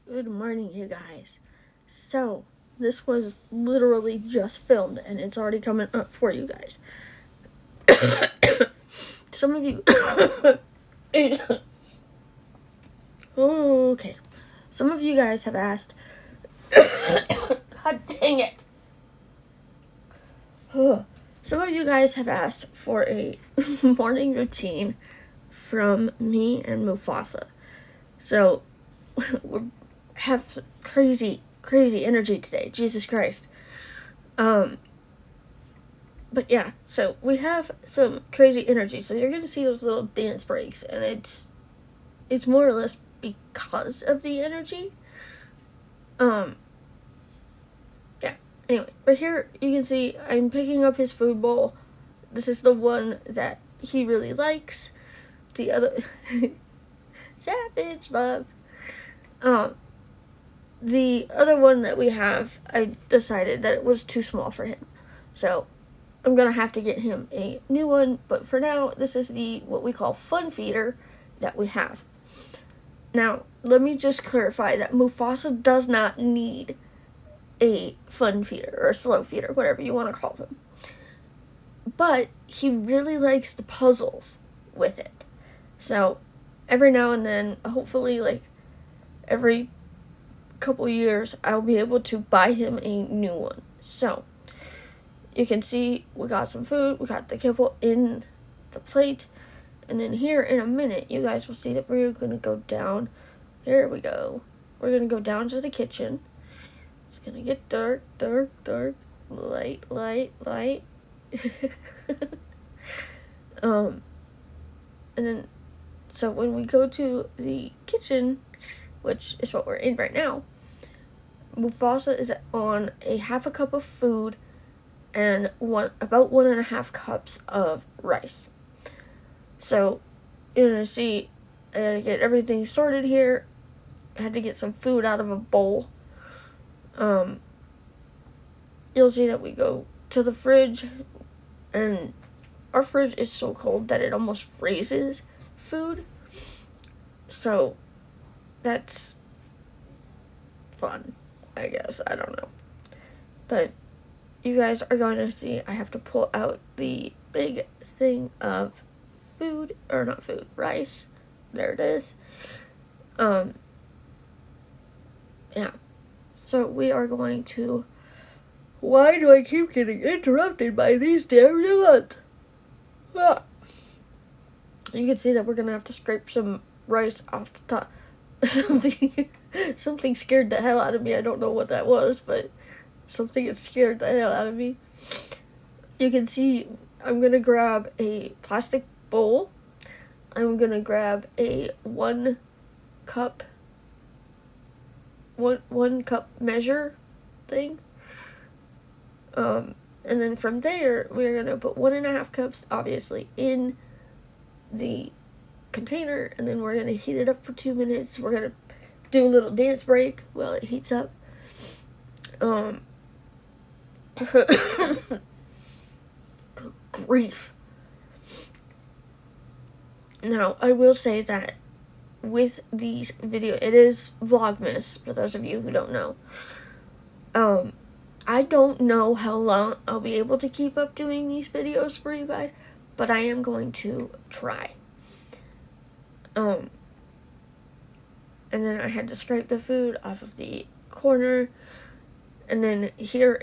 Good morning, you guys. So, this was literally just filmed and it's already coming up for you guys. Some of you. Okay. Some of you guys have asked. God dang it. Some of you guys have asked for a morning routine from me and Mufasa. So, we have crazy energy today. Jesus Christ. But yeah, so we have some crazy energy. So you're gonna see those little dance breaks, and it's more or less because of the energy. Yeah. Anyway, right here you can see I'm picking up his food bowl. This is the one that he really likes. The other savage love. The other one that we have, I decided that it was too small for him, so I'm gonna have to get him a new one. But for now, this is the what we call fun feeder that we have. Now, let me just clarify that Mufasa does not need a fun feeder or a slow feeder, whatever you want to call them. But he really likes the puzzles with it. So every now and then, hopefully, like every couple years, I'll be able to buy him a new one. So you can see we got some food, we got the kibble in the plate, and then here in a minute, you guys will see that we're gonna go down. Here we go. We're gonna go down to the kitchen. It's gonna get dark, light. And then, so when we go to the kitchen, which is what we're in right now, Mufasa is on a half a cup of food and about 1.5 cups of rice. So you're gonna see I gotta get everything sorted here. I had to get some food out of a bowl. You'll see that we go to the fridge, and our fridge is so cold that it almost freezes food. So that's fun, I guess. I don't know. But you guys are going to see I have to pull out the big thing of food, or not food, rice. There it is. Yeah. So we are going to. Why do I keep getting interrupted by these damn nuts? Ah. You can see that we're gonna have to scrape some rice off the top. Something scared the hell out of me. I don't know what that was, but something that scared the hell out of me. You can see I'm gonna grab a plastic bowl. I'm gonna grab a one cup measure thing. And then from there, we're gonna put 1.5 cups, obviously, in the container, and then we're gonna heat it up for 2 minutes. We're gonna do a little dance break while it heats up. Good grief. Now, I will say that with these videos, it is Vlogmas, for those of you who don't know. I don't know how long I'll be able to keep up doing these videos for you guys, but I am going to try. And then I had to scrape the food off of the corner, and then here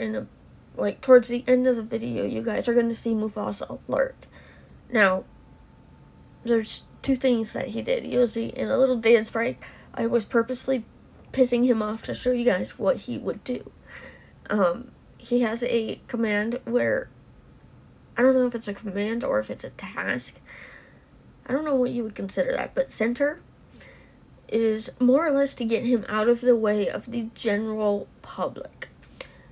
towards the end of the video, you guys are going to see Mufasa alert. Now, there's 2 things that he did. You'll see in a little dance break, I was purposely pissing him off to show you guys what he would do. He has a command where, I don't know if it's a command or if it's a task. I don't know what you would consider that, but center is more or less to get him out of the way of the general public.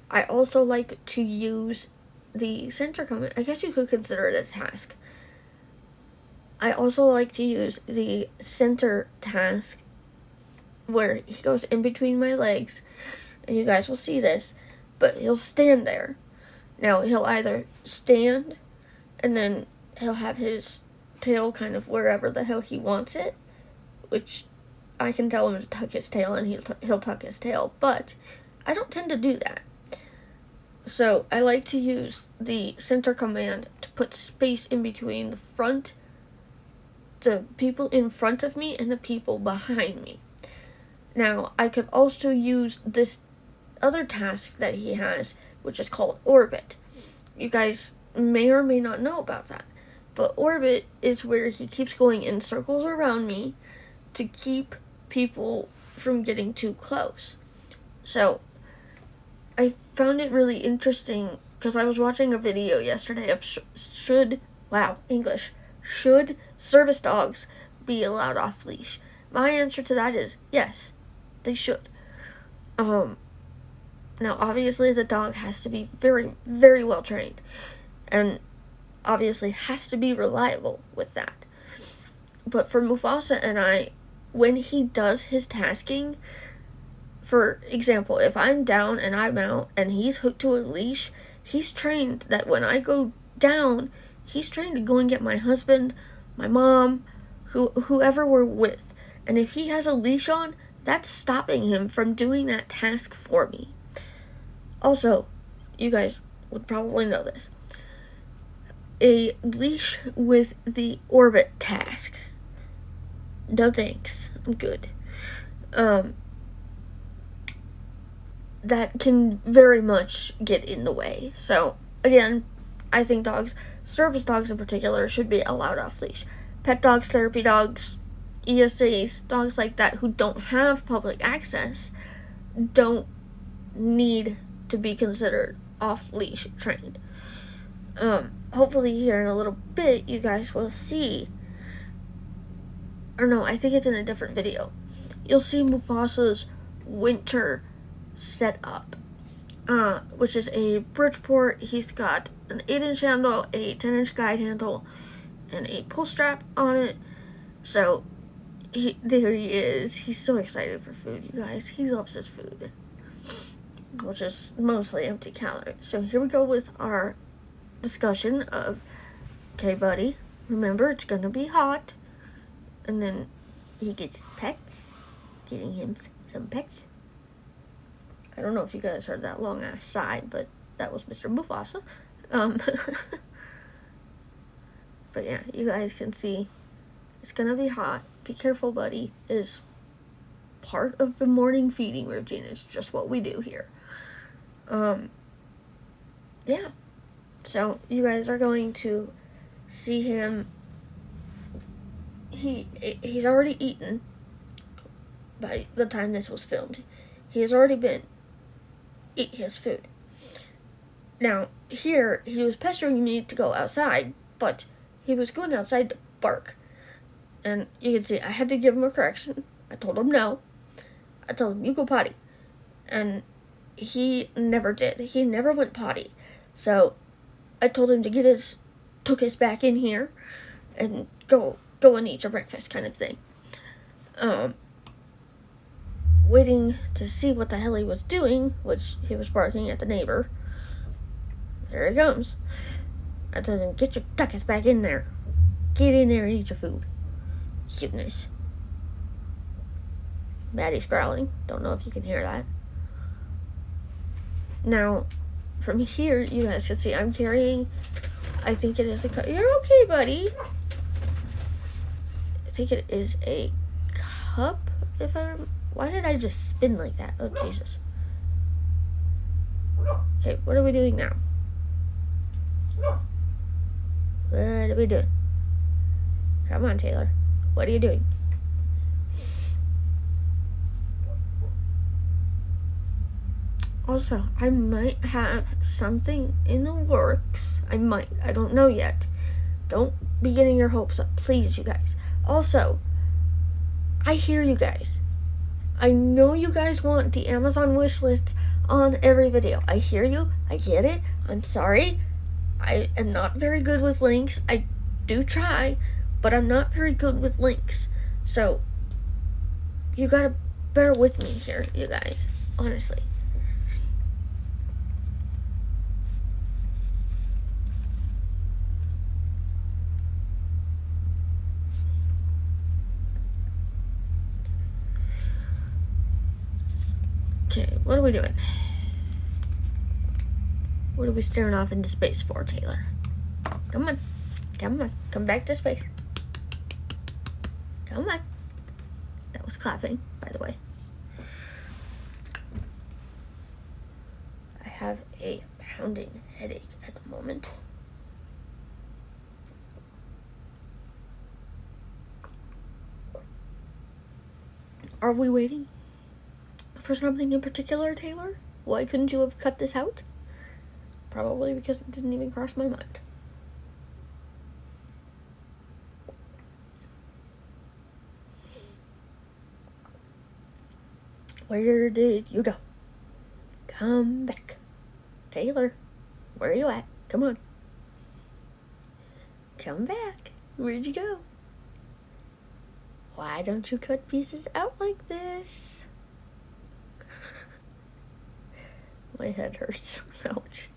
I also like to use the center command. I guess you could consider it a task. I also like to use the center task where he goes in between my legs, and you guys will see this, but he'll stand there. Now, he'll either stand, and then he'll have his tail kind of wherever the hell he wants it, which I can tell him to tuck his tail, and he'll tuck his tail, but I don't tend to do that. So I like to use the center command to put space in between the people in front of me and the people behind me. Now, I could also use this other task that he has, which is called orbit. You guys may or may not know about that, but orbit is where he keeps going in circles around me to keep people from getting too close. So I found it really interesting because I was watching a video yesterday of should service dogs be allowed off leash? My answer to that is yes, they should. Now, obviously, the dog has to be very, very well trained, and obviously has to be reliable with that. But for Mufasa and I, when he does his tasking, for example, if I'm down and I'm out and he's hooked to a leash, he's trained that when I go down, he's trained to go and get my husband, my mom, whoever we're with. And if he has a leash on, that's stopping him from doing that task for me. Also, you guys would probably know this. A leash with the orbit task. No thanks. I'm good. That can very much get in the way. So, again, I think service dogs in particular, should be allowed off leash. Pet dogs, therapy dogs, ESAs, dogs like that who don't have public access don't need to be considered off-leash trained. Hopefully here in a little bit you guys will see, or no, I think it's in a different video, you'll see Mufasa's winter setup, which is a Bridgeport. He's got an 8-inch handle, a 10-inch guide handle, and a pull strap on it. So there he is. He's so excited for food, you guys. He loves his food, which is mostly empty calories. So here we go with our discussion of, okay, buddy, remember it's gonna be hot. And then he gets pets, getting him some pets. I don't know if you guys heard that long ass sigh, but that was Mr. Mufasa. But yeah, you guys can see it's gonna be hot. Be careful, buddy, is part of the morning feeding routine. It's just what we do here. Yeah. So you guys are going to see him. He's already eaten by the time this was filmed. He has already eat his food. Now, here, he was pestering me to go outside, but he was going outside to bark. And you can see, I had to give him a correction. I told him no. I told him, you go potty. And he never did. He never went potty. So, I told him to took his back in here and go and eat your breakfast kind of thing. Waiting to see what the hell he was doing, which he was barking at the neighbor. There he comes. I told him, tuck his back in there. Get in there and eat your food. Cuteness. Maddie's growling. Don't know if you can hear that. Now, from here, you guys can see I'm carrying, I think it is a cup. You're okay, buddy. I think it is a cup, if I remember. Why did I just spin like that? Oh, Jesus. Okay, what are we doing now? What are we doing? Come on, Taylor. What are you doing? Also, I might have something in the works. I don't know yet. Don't be getting your hopes up, please, you guys. Also, I hear you guys. I know you guys want the Amazon wish list on every video. I hear you. I get it. I'm sorry. I am not very good with links. I do try, but I'm not very good with links. So, you gotta bear with me here, you guys. Honestly. Okay, what are we doing? What are we staring off into space for, Taylor? Come on. Come on. Come back to space. Come on. That was clapping, by the way. I have a pounding headache at the moment. Are we waiting for something in particular, Taylor? Why couldn't you have cut this out? Probably because it didn't even cross my mind. Where did you go? Come back. Taylor, where are you at? Come on. Come back. Where'd you go? Why don't you cut pieces out like this? My head hurts. Ouch.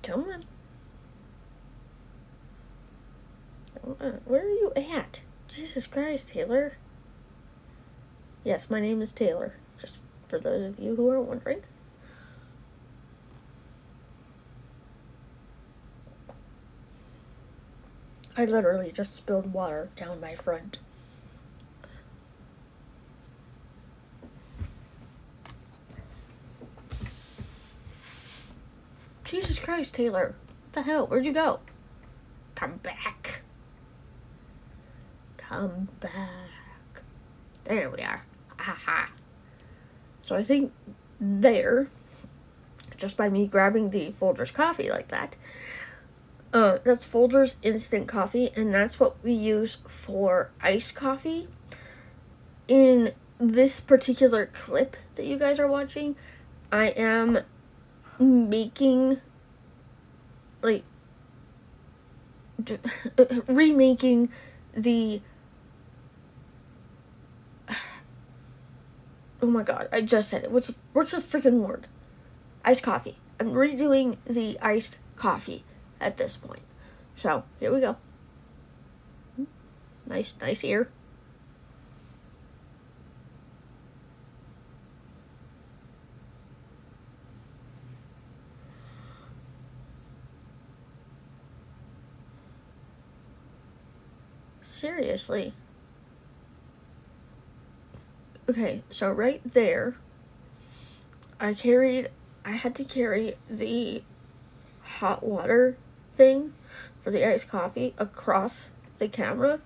Come on. Where are you at? Jesus Christ, Taylor. Yes, my name is Taylor, just for those of you who are wondering. I literally just spilled water down my front. Jesus Christ, Taylor. What the hell? Where'd you go? Come back. Come back. There we are. Aha. So I think there, just by me grabbing the Folgers coffee like that, that's Folgers instant coffee, and that's what we use for iced coffee. In this particular clip that you guys are watching, I am making, remaking the, oh my god, I just said it. What's the freaking word? Iced coffee. I'm redoing the iced coffee at this point. So, here we go. Nice ear. Seriously. Okay, so right there, I had to carry the hot water thing for the iced coffee across the camera,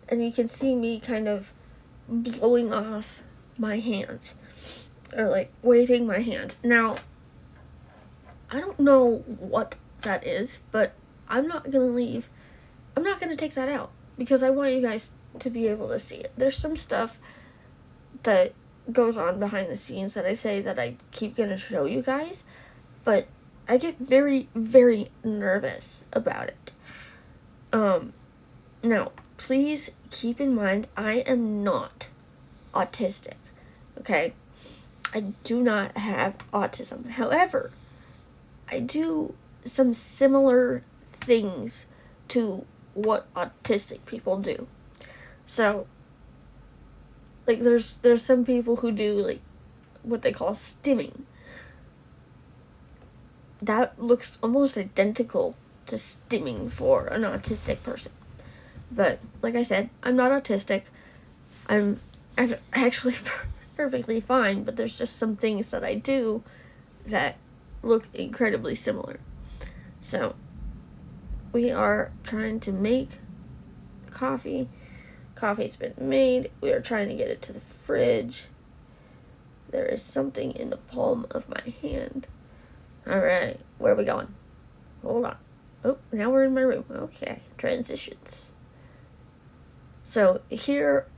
and you can see me kind of blowing off my hands, or waving my hands. Now, I don't know what that is, but I'm not gonna take that out because I want you guys to be able to see it. There's some stuff that goes on behind the scenes that I say that I keep gonna show you guys, but I get very, very nervous about it. Now, please keep in mind, I am not autistic, okay? I do not have autism. However, I do some similar things to what autistic people do. So, there's some people who do, what they call stimming. That looks almost identical to stimming for an autistic person. But, like I said, I'm not autistic. I'm actually perfectly fine, but there's just some things that I do that look incredibly similar. So, we are trying to make coffee. Coffee's been made. We are trying to get it to the fridge. There is something in the palm of my hand. Alright, where are we going? Hold on. Oh, now we're in my room. Okay, transitions. So here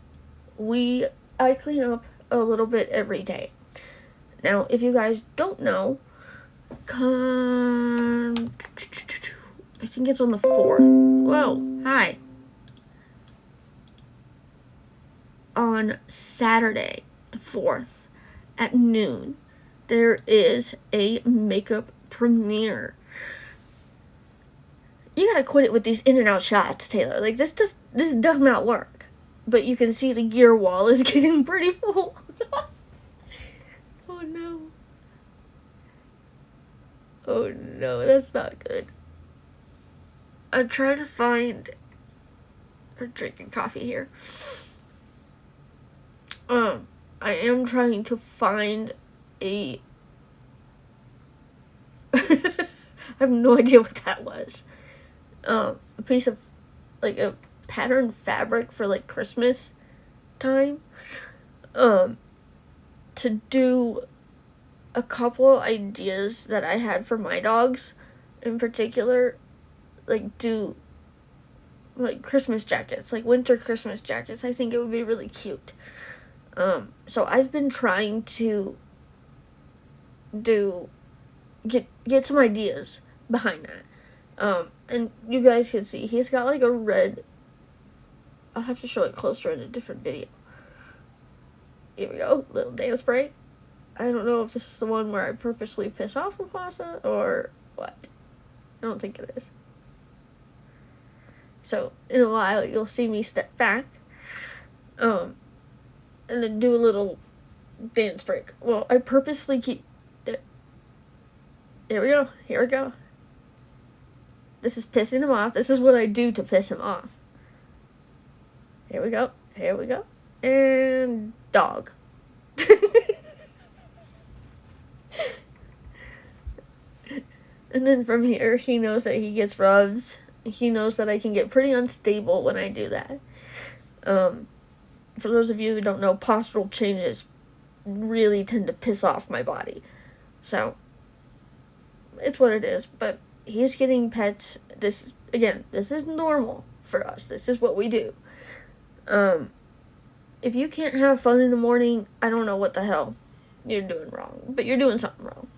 I clean up a little bit every day. Now, if you guys don't know, I think it's on the 4th. Whoa, hi. On Saturday, the 4th, at noon, there is a makeup premiere. You gotta quit it with these in and out shots, Taylor. This does not work. but you can see the gear wall is getting pretty full. Oh no. Oh no, that's not good. I'm trying to find... I'm drinking coffee here. I am trying to find a... I have no idea what that was. A piece of, like, a patterned fabric for, like, Christmas time. To do a couple ideas that I had for my dogs in particular. Like, do, like, Christmas jackets. Like, winter Christmas jackets. I think it would be really cute. So I've been trying to get some ideas behind that. And you guys can see, he's got like a red, I'll have to show it closer in a different video. Here we go, little dance break. I don't know if this is the one where I purposely piss off Mufasa or what. I don't think it is. So, in a while, you'll see me step back, and then do a little dance break. Well, I purposely keep... Here we go. Here we go. This is pissing him off. This is what I do to piss him off. Here we go. Here we go. And dog. And then from here, he knows that he gets rubs. He knows that I can get pretty unstable when I do that. For those of you who don't know, postural changes really tend to piss off my body. So, it's what it is. But he's getting pets. This is normal for us. This is what we do. If you can't have fun in the morning, I don't know what the hell you're doing wrong. But you're doing something wrong.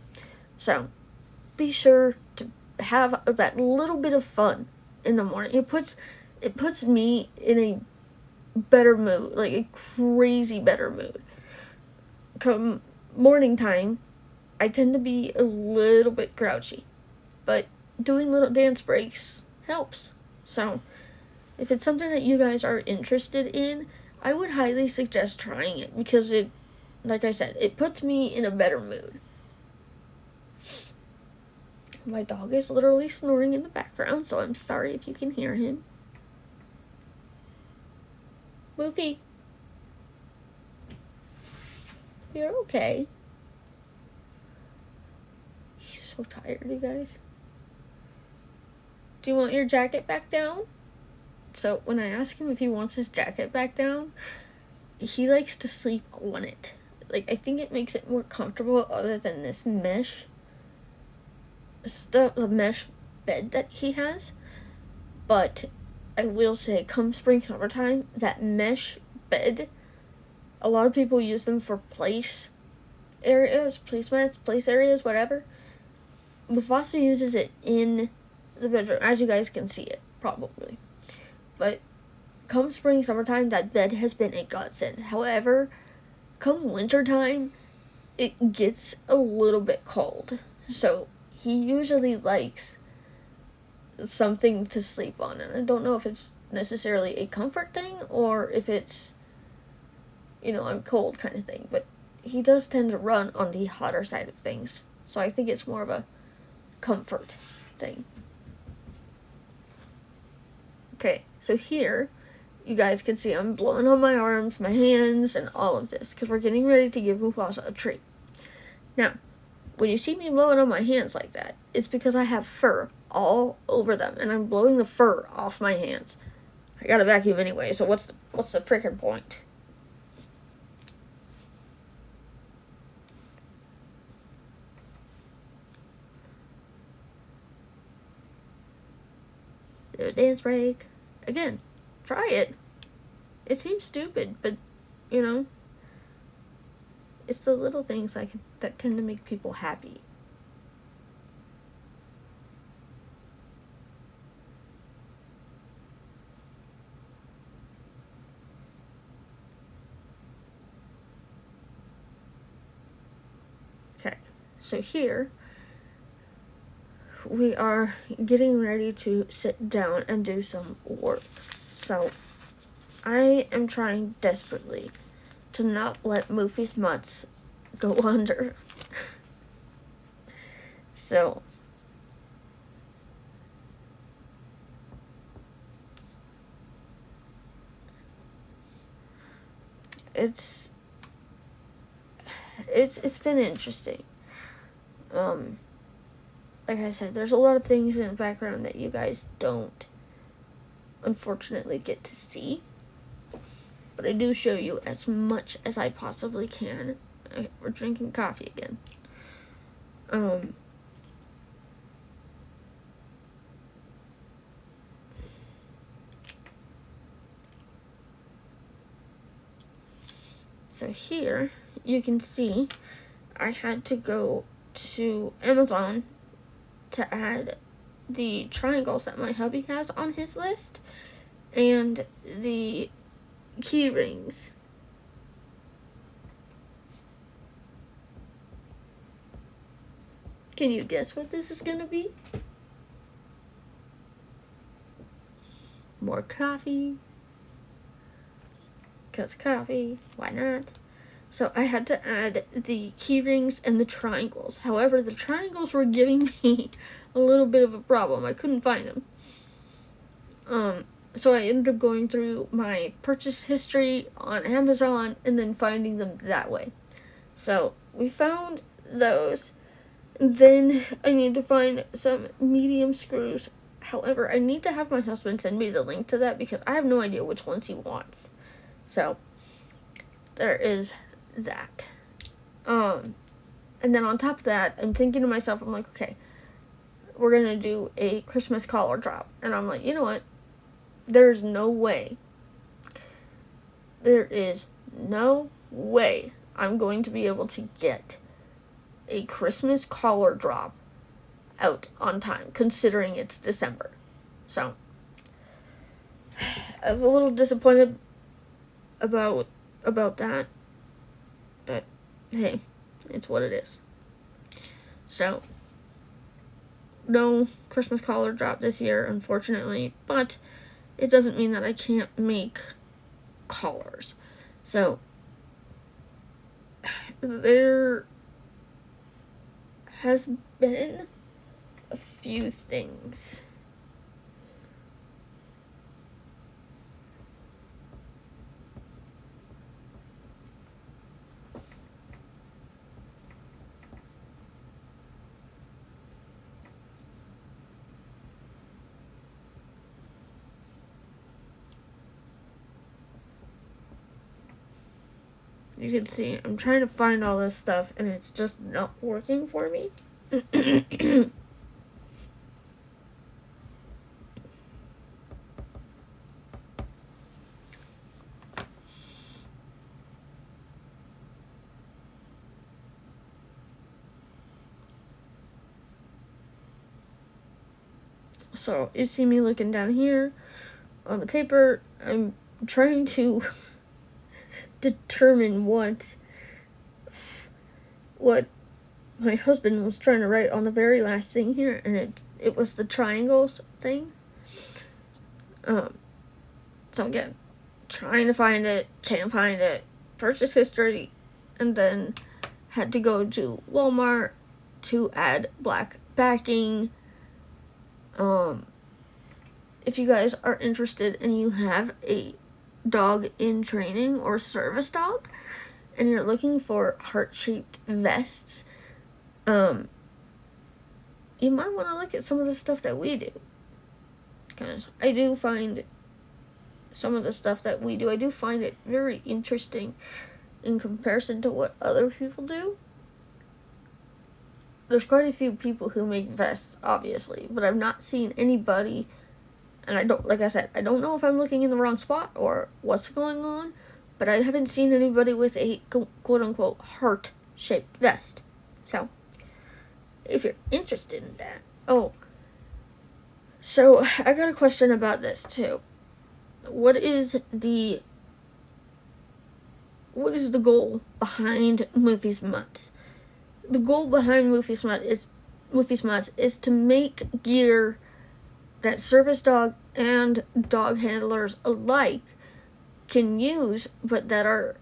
So, be sure to have that little bit of fun in the morning. It puts me in a better mood, like a crazy better mood. Come morning time, I tend to be a little bit grouchy, but doing little dance breaks helps. So, if it's something that you guys are interested in, I would highly suggest trying it because it, like I said, it puts me in a better mood. My dog is literally snoring in the background, so I'm sorry if you can hear him. Mufie. You're okay. He's so tired, you guys. Do you want your jacket back down? So, when I ask him if he wants his jacket back down, he likes to sleep on it. Like, I think it makes it more comfortable other than this mesh the mesh bed that he has. But I will say, come spring, summertime, that mesh bed, a lot of people use them for place areas, placemats, place areas, whatever. Mufasa uses it in the bedroom, as you guys can see it, probably. But come spring, summertime, that bed has been a godsend. However, come wintertime, it gets a little bit cold. So, he usually likes something to sleep on. And I don't know if it's necessarily a comfort thing or if it's, I'm cold kind of thing. But he does tend to run on the hotter side of things. So I think it's more of a comfort thing. Okay, so here, you guys can see I'm blowing on my arms, my hands, and all of this. Because we're getting ready to give Mufasa a treat. Now, when you see me blowing on my hands like that, it's because I have fur all over them, and I'm blowing the fur off my hands. I got a vacuum anyway, so what's the freaking point? Do a dance break. Again, try it. It seems stupid, but, it's the little things that tend to make people happy. Okay, so here, we are getting ready to sit down and do some work. So, I am trying desperately to not let Mufis mutts go under. So it's been interesting. Like I said, there's a lot of things in the background that you guys don't unfortunately get to see, but I do show you as much as I possibly can. Okay, we're drinking coffee again. So here you can see I had to go to Amazon to add the triangles that my hubby has on his list and the key rings. Can you guess what this is gonna be? More coffee. Because coffee, why not? So I had to add the key rings and the triangles. However, the triangles were giving me a little bit of a problem. I couldn't find them. So I ended up going through my purchase history on Amazon and then finding them that way. So we found those. Then I need to find some medium screws. However, I need to have my husband send me the link to that because I have no idea which ones he wants. So there is that. And then on top of that, I'm thinking to myself, I'm like, okay, we're gonna do a Christmas collar drop. And I'm like, you know what? There's no way. There is no way I'm going to be able to get a Christmas collar drop out on time, considering it's December. So I was a little disappointed about that, but hey, it's what it is. So no Christmas collar drop this year, unfortunately, but it doesn't mean that I can't make collars. So there has been a few things. You can see I'm trying to find all this stuff and it's just not working for me. So you see me looking down here on the paper. I'm trying to determine what my husband was trying to write on the very last thing here, and it was the triangles thing. So again, trying to find it, can't find it, purchase history, and then had to go to Walmart to add black backing. If you guys are interested and you have a dog in training or service dog and you're looking for heart-shaped vests, you might want to look at some of the stuff that we do, because I do find some of the stuff that we do, I do find it very interesting in comparison to what other people do. There's quite a few people who make vests, obviously, but I've not seen anybody, and I don't, like I said, I don't know if I'm looking in the wrong spot or what's going on, but I haven't seen anybody with a quote-unquote heart-shaped vest. So, if you're interested in that. Oh, so I got a question about this, too. What is the goal behind Mufis mutts? The goal behind Mufis mutts is to make gear that service dog and dog handlers alike can use, but that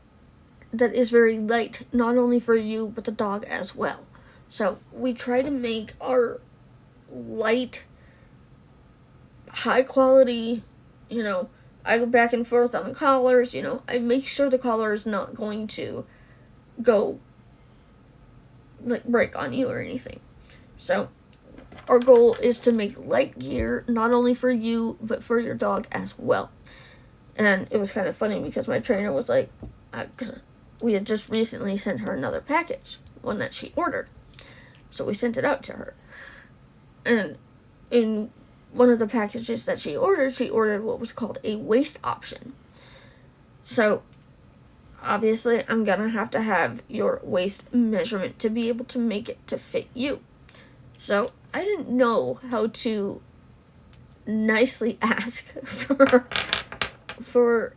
is very light, not only for you but the dog as well. So we try to make our light, high quality, I go back and forth on the collars, I make sure the collar is not going to go like break on you or anything. So our goal is to make light gear not only for you but for your dog as well. And it was kind of funny because my trainer was like, because we had just recently sent her another package, one that she ordered. So we sent it out to her. And in one of the packages that she ordered what was called a waist option. So obviously I'm going to have your waist measurement to be able to make it to fit you. So I didn't know how to nicely ask for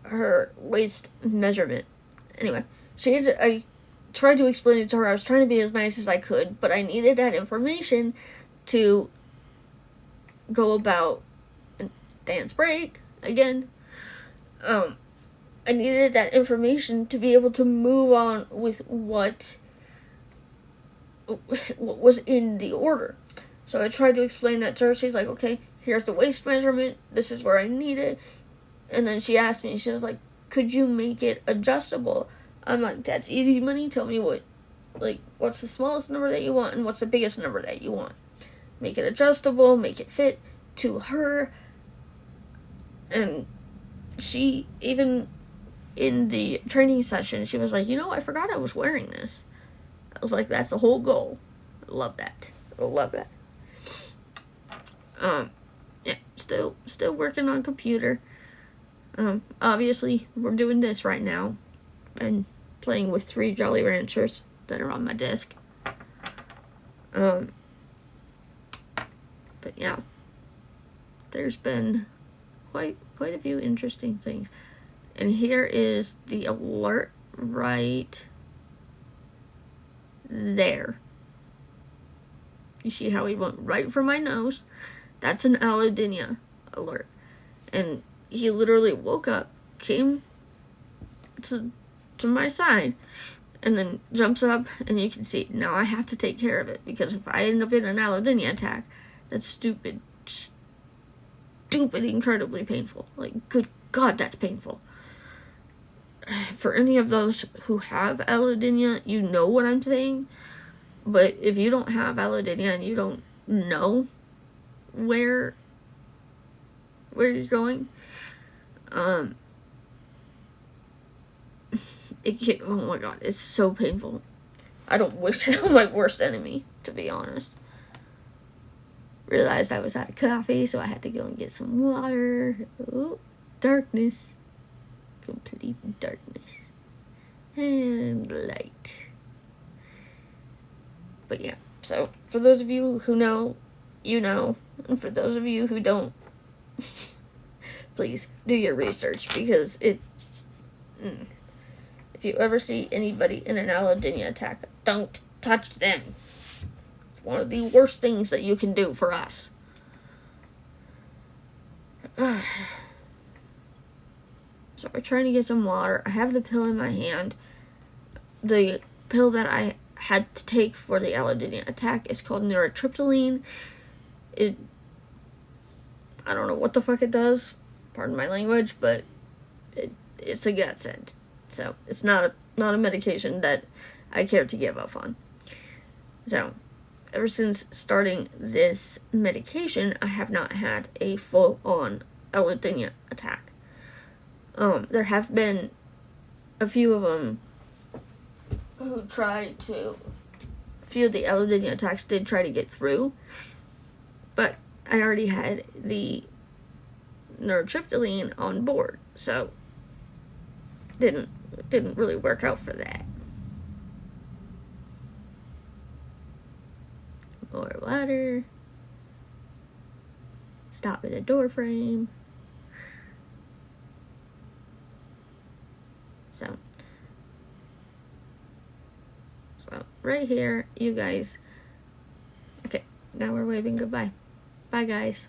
her waist measurement. Anyway, I tried to explain it to her. I was trying to be as nice as I could, but I needed that information to go about dance break again. I needed that information to be able to move on with what was in the order. So I tried to explain that to her. She's like, okay, here's the waist measurement. This is where I need it. And then she asked me, she was like, could you make it adjustable? I'm like, that's easy money. Tell me what's the smallest number that you want and what's the biggest number that you want. Make it adjustable, make it fit to her. And she, even in the training session, she was like, I forgot I was wearing this. I was like, that's the whole goal. I love that. Yeah, still working on computer. Obviously, we're doing this right now. And playing with 3 Jolly Ranchers that are on my desk. But yeah, there's been quite a few interesting things. And here is the alert right there. You see how he went right for my nose? That's an allodynia alert. And he literally woke up, came to my side, and then jumps up, and you can see, now I have to take care of it, because if I end up in an allodynia attack, that's stupid, incredibly painful. Like, good God, that's painful. For any of those who have allodynia, you know what I'm saying, but if you don't have allodynia and you don't know where you're going, oh my God, it's so painful. I don't wish it on my worst enemy, to be honest. Realized I was out of coffee, so I had to go and get some water. Oh, darkness. Complete darkness. And light. But yeah, so for those of you who know, you know. And for those of you who don't, please do your research, because if you ever see anybody in an allodynia attack, don't touch them. It's one of the worst things that you can do for us. So we're trying to get some water. I have the pill in my hand. The pill that I had to take for the allodynia attack is called neurotriptyline. I don't know what the fuck it does. Pardon my language, but it's a godsend. So it's not a medication that I care to give up on. So ever since starting this medication, I have not had a full-on allodynia attack. There have been a few of them who tried to, a few of the allodynia attacks did try to get through, but I already had the neurotriptyline on board, so didn't really work out for that. More water. Stop at a door frame. So right here, you guys. Okay, now we're waving goodbye. Bye, guys.